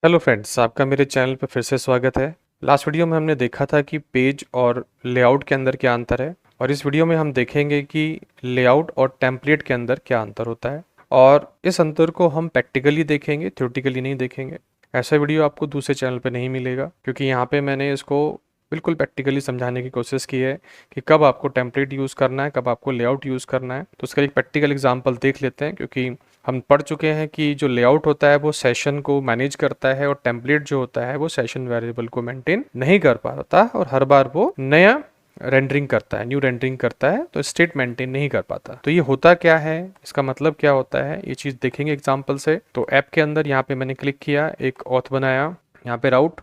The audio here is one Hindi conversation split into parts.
हेलो फ्रेंड्स, आपका मेरे चैनल पर फिर से स्वागत है। लास्ट वीडियो में हमने देखा था कि पेज और लेआउट के अंदर क्या अंतर है, और इस वीडियो में हम देखेंगे कि लेआउट और टेम्पलेट के अंदर क्या अंतर होता है। और इस अंतर को हम प्रैक्टिकली देखेंगे, थ्योरेटिकली नहीं देखेंगे। ऐसा वीडियो आपको दूसरे चैनल पर नहीं मिलेगा, क्योंकि यहाँ पे मैंने इसको बिल्कुल प्रैक्टिकली समझाने की कोशिश की है कि कब आपको टेम्पलेट यूज़ करना है, कब आपको लेआउट यूज़ करना है। तो उसका एक प्रैक्टिकल एग्जांपल देख लेते हैं, क्योंकि हम पढ़ चुके हैं कि जो लेआउट होता है वो सेशन को मैनेज करता है, और टेम्पलेट जो होता है वो सेशन वेरिएबल को मेंटेन नहीं कर पाता, और हर बार वो नया रेंडरिंग करता है, न्यू रेंडरिंग करता है, तो स्टेट मेंटेन नहीं कर पाता। तो ये होता क्या है, इसका मतलब क्या होता है, ये चीज़ देखेंगे एग्जाम्पल से। तो ऐप के अंदर यहाँ पे मैंने क्लिक किया, एक ऑथ बनाया, यहाँ पे राउट,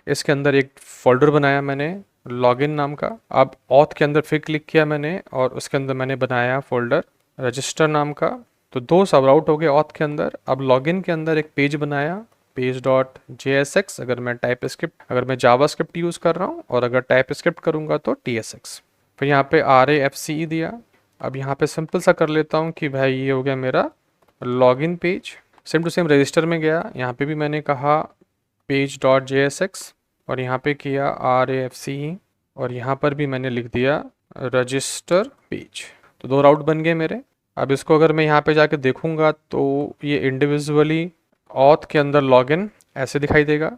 इसके अंदर एक फोल्डर बनाया मैंने लॉगिन नाम का। अब ऑथ के अंदर फिर क्लिक किया मैंने, और उसके अंदर मैंने बनाया फोल्डर रजिस्टर नाम का। तो दो सब राउट हो गए ऑथ के अंदर। अब लॉगिन के अंदर एक पेज बनाया, पेज डॉट JSX, अगर मैं जावा स्क्रिप्ट यूज़ कर रहा हूँ, और अगर टाइप स्क्रिप्ट करूँगा तो TSX। फिर यहाँ पे RAFCE दिया। अब यहाँ पे सिंपल सा कर लेता हूँ कि भाई ये हो गया मेरा login page. Same to same register में गया, यहाँ पे भी मैंने कहा पेज डॉट JSX, और यहाँ पे किया RAFCE, और यहाँ पर भी मैंने लिख दिया रजिस्टर पेज। तो दो राउट बन गए मेरे। अब इसको अगर मैं यहाँ पे जाके देखूंगा तो ये इंडिविजुअली ऑथ के अंदर लॉगिन ऐसे दिखाई देगा,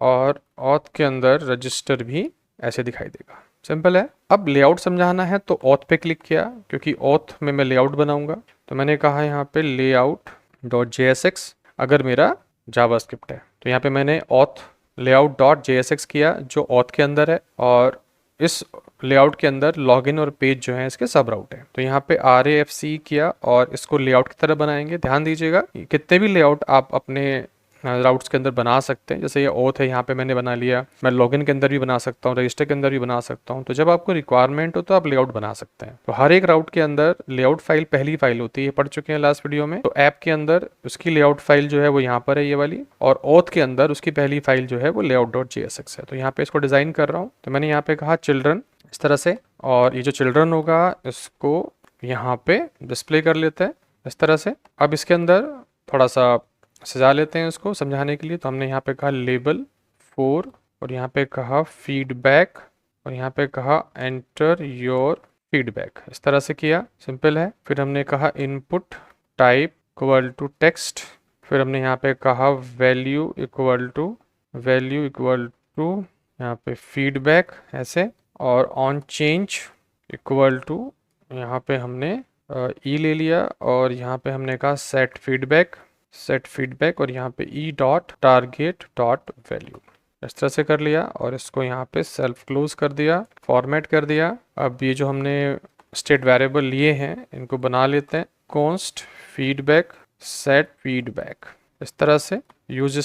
और ऑथ के अंदर रजिस्टर भी ऐसे दिखाई देगा। सिंपल है। अब लेआउट समझाना है तो ऑथ पे क्लिक किया, क्योंकि ऑथ में मैं लेआउट बनाऊंगा। तो मैंने कहा यहाँ पे लेआउट डॉट JSX, अगर मेरा जावास्क्रिप्ट है। तो यहाँ पे मैंने ऑथ लेआउट डॉट JSX किया, जो ऑथ के अंदर है, और इस लेआउट के अंदर लॉगिन और पेज जो है इसके सब राउट है। तो यहाँ पे RAFC किया, और इसको लेआउट की तरह बनाएंगे। ध्यान दीजिएगा, कितने भी लेआउट आप अपने राउट्स के अंदर बना सकते हैं। जैसे ये ओथ है, यहाँ पे मैंने बना लिया। मैं लॉगिन के अंदर भी बना सकता हूँ, रजिस्टर के अंदर भी बना सकता हूँ। तो जब आपको रिक्वायरमेंट हो तो आप लेआउट बना सकते हैं। तो हर एक राउट के अंदर लेआउट फाइल पहली फाइल होती है, पढ़ चुके हैं लास्ट वीडियो में। तो ऐप के अंदर उसकी लेआउट फाइल जो है वो यहाँ पर है, ये वाली, और ओथ के अंदर उसकी पहली फाइल जो है वो लेआउट डॉट JSX है। तो यहाँ पे इसको डिजाइन कर रहा हूँ। तो मैंने यहाँ पे कहा चिल्ड्रन, इस तरह से, और ये जो चिल्ड्रन होगा इसको यहाँ पे डिस्प्ले कर लेते हैं इस तरह से। अब इसके अंदर थोड़ा सा सजा लेते हैं इसको समझाने के लिए। तो हमने यहाँ पे कहा लेबल 4, और यहाँ पे कहा फीडबैक, और यहाँ पे कहा एंटर योर फीडबैक, इस तरह से किया। सिंपल है। फिर हमने कहा input type equal to text, फिर हमने यहाँ पे कहा वैल्यू इक्वल टू यहाँ पे फीडबैक ऐसे, और ऑन चेंज इक्वल टू, यहाँ पे हमने ई ले लिया, और यहाँ पे हमने कहा सेट फीडबैक, और यहाँ पे E dot target dot value, इस तरह से कर लिया। और इसको यहाँ पे सेल्फ क्लोज कर दिया, फॉर्मेट कर दिया। अब ये जो हमने स्टेट वेरिएबल लिए हैं इनको बना लेते हैं, कॉन्स्ट फीडबैक सेट फीडबैक, इस तरह से। यूज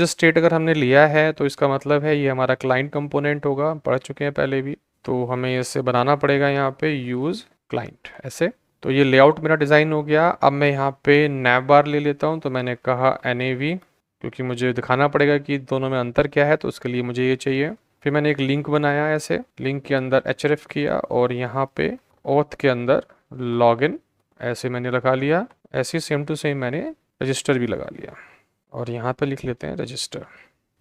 स्टेट अगर हमने लिया है तो इसका मतलब है ये हमारा क्लाइंट कंपोनेंट होगा, पढ़ चुके हैं पहले भी। तो हमें इसे बनाना पड़ेगा यहाँ पे यूज क्लाइंट ऐसे। तो ये लेआउट मेरा डिज़ाइन हो गया। अब मैं यहाँ पे नैव बार ले लेता हूँ। तो मैंने कहा NAV, क्योंकि मुझे दिखाना पड़ेगा कि दोनों में अंतर क्या है, तो उसके लिए मुझे ये चाहिए। फिर मैंने एक लिंक बनाया ऐसे, लिंक के अंदर href किया, और यहाँ पे ऑथ के अंदर लॉगिन ऐसे मैंने लगा लिया। ऐसे सेम टू सेम मैंने रजिस्टर भी लगा लिया, और यहाँ पे लिख लेते हैं रजिस्टर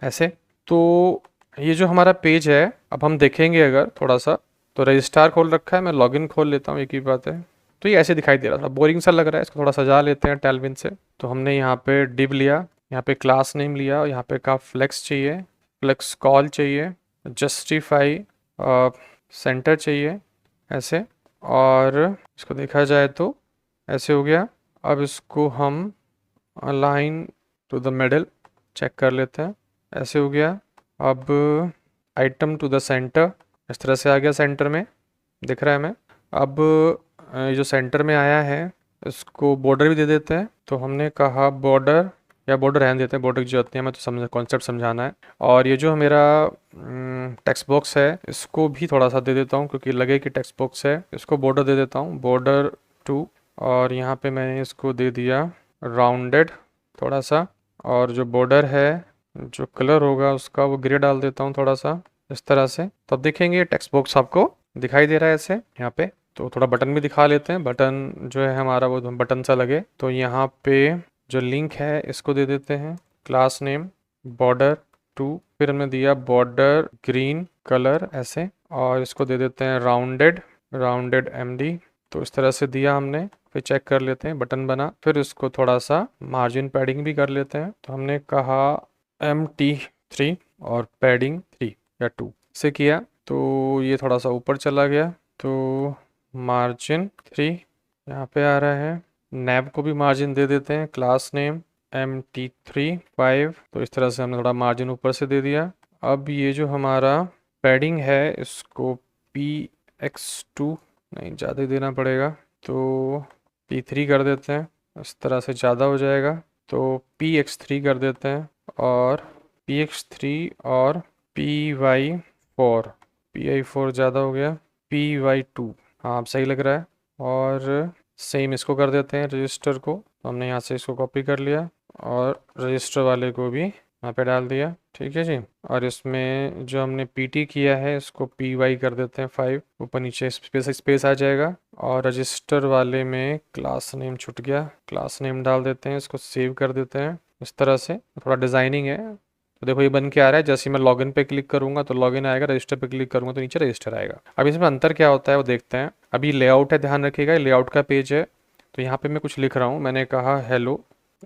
ऐसे। तो ये जो हमारा पेज है, अब हम देखेंगे अगर थोड़ा सा, तो रजिस्टर खोल रखा है, मैं लॉगिन खोल लेता हूँ, एक ही बात है। तो ये ऐसे दिखाई दे रहा था, बोरिंग सा लग रहा है, इसको थोड़ा सजा लेते हैं टैलविन से। तो हमने यहाँ पे डिव लिया, यहाँ पे क्लास नेम लिया, और यहाँ पे कहा फ्लेक्स चाहिए, फ्लेक्स कॉल चाहिए, जस्टिफाई सेंटर चाहिए ऐसे, और इसको देखा जाए तो ऐसे हो गया। अब इसको हम align to the middle check कर लेते हैं, ऐसे हो गया। अब आइटम टू द सेंटर, इस तरह से आ गया, सेंटर में दिख रहा है हमें। अब ये जो सेंटर में आया है इसको बॉर्डर भी दे देते हैं। तो हमने कहा बॉर्डर, या बॉर्डर रहने देते हैं, बॉर्डर की जरूरत नहीं है, मैं तो समझ कॉन्सेप्ट समझाना है। और ये जो मेरा टेक्स्ट बॉक्स है इसको भी थोड़ा सा दे देता हूँ, क्योंकि लगे कि टेक्स्ट बॉक्स है, इसको बॉर्डर दे देता हूँ, बॉर्डर 2। और यहाँ पे मैंने इसको दे दिया राउंडेड थोड़ा सा, और जो बॉर्डर है जो कलर होगा उसका वो ग्रे डाल देता हूँ थोड़ा सा, इस तरह से। तो अब देखेंगे टेक्स्ट बॉक्स आपको दिखाई दे रहा है ऐसे यहाँ पे। तो थोड़ा बटन भी दिखा लेते हैं, बटन जो है हमारा वो बटन सा लगे। तो यहाँ पे जो लिंक है इसको दे देते हैं क्लास नेम, बॉर्डर 2, फिर हमने दिया बॉर्डर ग्रीन कलर ऐसे, और इसको दे देते हैं राउंडेड MD। तो इस तरह से दिया हमने, फिर चेक कर लेते हैं बटन बना, फिर इसको थोड़ा सा मार्जिन पैडिंग भी कर लेते हैं। तो हमने कहा MT3 और पैडिंग 3 या 2 से किया, तो ये थोड़ा सा ऊपर चला गया, तो मार्जिन 3 यहाँ पे आ रहा है। नैब को भी मार्जिन दे देते हैं, क्लास नेम MT3 5। तो इस तरह से हमने थोड़ा मार्जिन ऊपर से दे दिया। अब ये जो हमारा पैडिंग है इसको PX2 नहीं, ज़्यादा ही देना पड़ेगा, तो P3 कर देते हैं, इस तरह से ज़्यादा हो जाएगा, तो PX3 कर देते हैं, और PX3 और PY4, PI4 ज़्यादा हो गया, PY2, हाँ अब सही लग रहा है। और सेम इसको कर देते हैं रजिस्टर को, तो हमने यहाँ से इसको कॉपी कर लिया और रजिस्टर वाले को भी यहाँ पे डाल दिया, ठीक है जी। और इसमें जो हमने PT किया है इसको PY कर देते हैं 5, ऊपर नीचे स्पेस आ जाएगा। और रजिस्टर वाले में क्लास नेम छूट गया, क्लास नेम डाल देते हैं, इसको सेव कर देते हैं। इस तरह से थोड़ा डिज़ाइनिंग है, तो देखो ये बन के आ रहा है। जैसे ही मैं लॉगिन पे क्लिक करूंगा तो लॉगिन आएगा, रजिस्टर पे क्लिक करूंगा तो नीचे रजिस्टर आएगा। अब इसमें अंतर क्या होता है वो देखते हैं। अभी लेआउट है, ध्यान रखिएगा ये लेआउट का पेज है, तो यहाँ पे मैं कुछ लिख रहा हूँ, मैंने कहा हेलो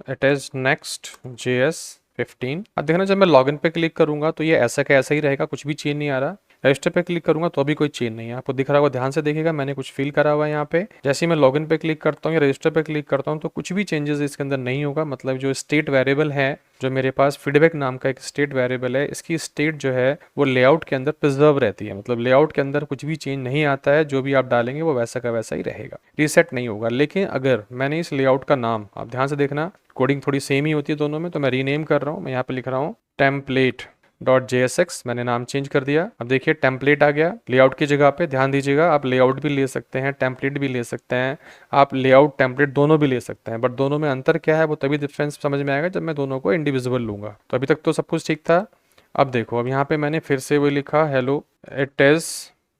इट इज़ Next.js 15। अब देखना जब मैं लॉगिन पे क्लिक करूंगा तो ये ऐसा का ऐसा ही रहेगा, कुछ भी चेंज नहीं आ रहा। रजिस्टर पे क्लिक करूंगा तो अभी कोई चेंज नहीं है, आपको दिख रहा होगा, ध्यान से देखिएगा, मैंने कुछ फिल करा हुआ है यहाँ पे। जैसे ही मैं लॉगिन पे क्लिक करता हूँ या रजिस्टर पे क्लिक करता हूँ तो कुछ भी चेंजेस इसके अंदर नहीं होगा। मतलब जो स्टेट वेरिएबल है, जो मेरे पास फीडबैक नाम का एक स्टेट वेरिएबल है, इसकी स्टेट जो है वो लेआउट के अंदर प्रिजर्व रहती है। मतलब लेआउट के अंदर कुछ भी चेंज नहीं आता है, जो भी आप डालेंगे वो वैसा का वैसा ही रहेगा, रीसेट नहीं होगा। लेकिन अगर मैंने इस लेआउट का नाम, आप ध्यान से देखना कोडिंग थोड़ी सेम ही होती है दोनों में, तो मैं रीनेम कर रहा हूँ, मैं यहाँ पे लिख रहा हूँ template.jsx, मैंने नाम चेंज कर दिया। अब देखिए टेम्पलेट आ गया लेआउट की जगह पे। ध्यान दीजिएगा, आप लेआउट भी ले सकते हैं, टेम्पलेट भी ले सकते हैं, आप लेआउट टेम्पलेट दोनों भी ले सकते हैं, बट दोनों में अंतर क्या है वो तभी डिफरेंस समझ में आएगा जब मैं दोनों को इंडिविजुअल लूंगा। तो अभी तक तो सब कुछ ठीक था। अब देखो, अब यहाँ पे मैंने फिर से वही लिखा, hello it is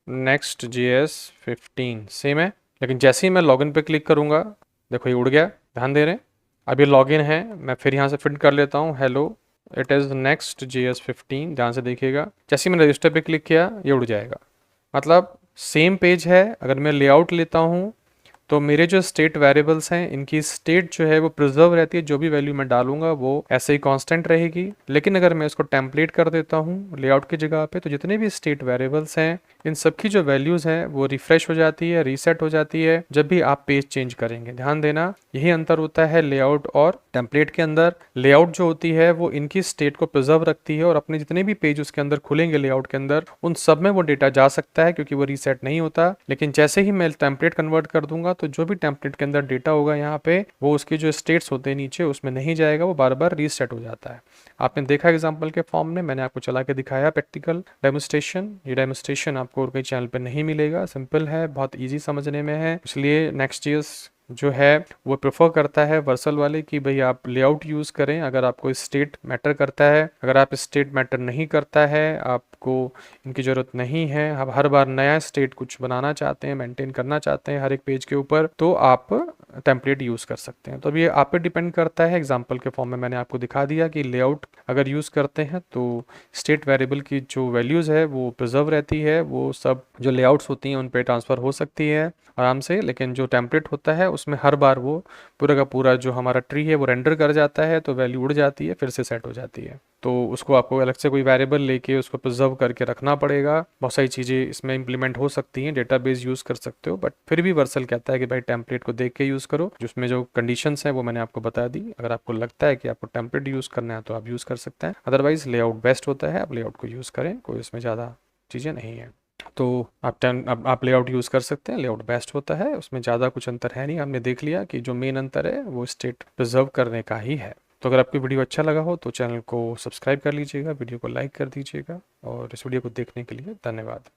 Next.js 15, same है। लेकिन जैसे ही मैं लॉगिन पे क्लिक करूंगा, देखो ये उड़ गया, ध्यान दे रहे हैं। अब ये लॉगिन है, मैं फिर यहाँ से फिट कर लेता हूँ, हेलो इट इज़ Next.js 15, ध्यान से देखिएगा। जैसे ही मैंने रजिस्टर पे क्लिक किया ये उड़ जाएगा। मतलब सेम पेज है। अगर मैं लेआउट लेता हूँ तो मेरे जो स्टेट वेरिएबल्स हैं इनकी स्टेट जो है वो प्रिजर्व रहती है, जो भी वैल्यू मैं डालूंगा वो ऐसे ही कांस्टेंट रहेगी। लेकिन अगर मैं इसको टेम्पलेट कर देता हूँ लेआउट की जगह पे, तो जितने भी स्टेट वेरिएबल्स हैं इन सब की जो वैल्यूज हैं वो रिफ्रेश हो जाती है, रीसेट हो जाती है जब भी आप पेज चेंज करेंगे। ध्यान देना, यही अंतर होता है लेआउट और टेम्पलेट के अंदर। लेआउट जो होती है वो इनकी स्टेट को प्रिजर्व रखती है और अपने जितने भी पेज उसके अंदर खुलेंगे लेआउट के अंदर उन सब में वो डेटा जा सकता है, क्योंकि वो रीसेट नहीं होता। लेकिन जैसे ही मैं टेम्पलेट कन्वर्ट कर दूंगा तो जो भी टेम्पलेट के अंदर डेटा होगा यहाँ पे वो उसके जो स्टेट्स होते हैं नीचे उसमें नहीं जाएगा, वो बार बार रीसेट हो जाता है। आपने देखा एग्जाम्पल के फॉर्म में, मैंने आपको चला के दिखाया प्रैक्टिकल डेमोस्ट्रेशन। ये डेमोस्ट्रेशन आपको और कहीं चैनल पे नहीं मिलेगा, सिंपल है, बहुत ईजी समझने में है। इसलिए Next.js जो है वो प्रेफर करता है वर्सल वाले कि भाई आप लेआउट यूज़ करें अगर आपको स्टेट मैटर करता है। अगर आप स्टेट मैटर नहीं करता है, आपको इनकी ज़रूरत नहीं है, आप हर बार नया स्टेट कुछ बनाना चाहते हैं, मेंटेन करना चाहते हैं हर एक पेज के ऊपर, तो आप टेम्पलेट यूज़ कर सकते हैं। तो अब ये आप पे डिपेंड करता है। एग्जाम्पल के फॉर्म में मैंने आपको दिखा दिया कि लेआउट अगर यूज़ करते हैं तो स्टेट वेरिएबल की जो वैल्यूज़ है वो प्रिजर्व रहती है, वो सब जो लेआउट्स होती हैं उन पे ट्रांसफ़र हो सकती है आराम से। लेकिन जो टेम्पलेट होता है उसमें हर बार वो पूरा का पूरा जो हमारा ट्री है वो रेंडर कर जाता है, तो वैल्यू उड़ जाती है, फिर से सेट हो जाती है। तो उसको आपको अलग से कोई वेरिएबल लेके उसको प्रिजर्व करके रखना पड़ेगा। बहुत सारी चीज़ें इसमें इंप्लीमेंट हो सकती हैं, डेटाबेस यूज़ कर सकते हो, बट फिर भी वर्सल कहता है कि भाई टेम्पलेट को देख के यूज़ करो। जिसमें जो कंडीशंस हैं वो मैंने आपको बता दी। अगर आपको लगता है कि आपको टेम्पलेट यूज़ करना है तो आप यूज़ कर सकते हैं, अदरवाइज लेआउट बेस्ट होता है, आप लेआउट को यूज़ करें, कोई इसमें ज़्यादा चीज़ें नहीं है। तो आप लेआउट यूज़ कर सकते हैं, लेआउट बेस्ट होता है, उसमें ज़्यादा कुछ अंतर है नहीं। हमने देख लिया कि जो मेन अंतर है वो स्टेट प्रिजर्व करने का ही है। तो अगर आपको वीडियो अच्छा लगा हो तो चैनल को सब्सक्राइब कर लीजिएगा, वीडियो को लाइक कर दीजिएगा, और इस वीडियो को देखने के लिए धन्यवाद।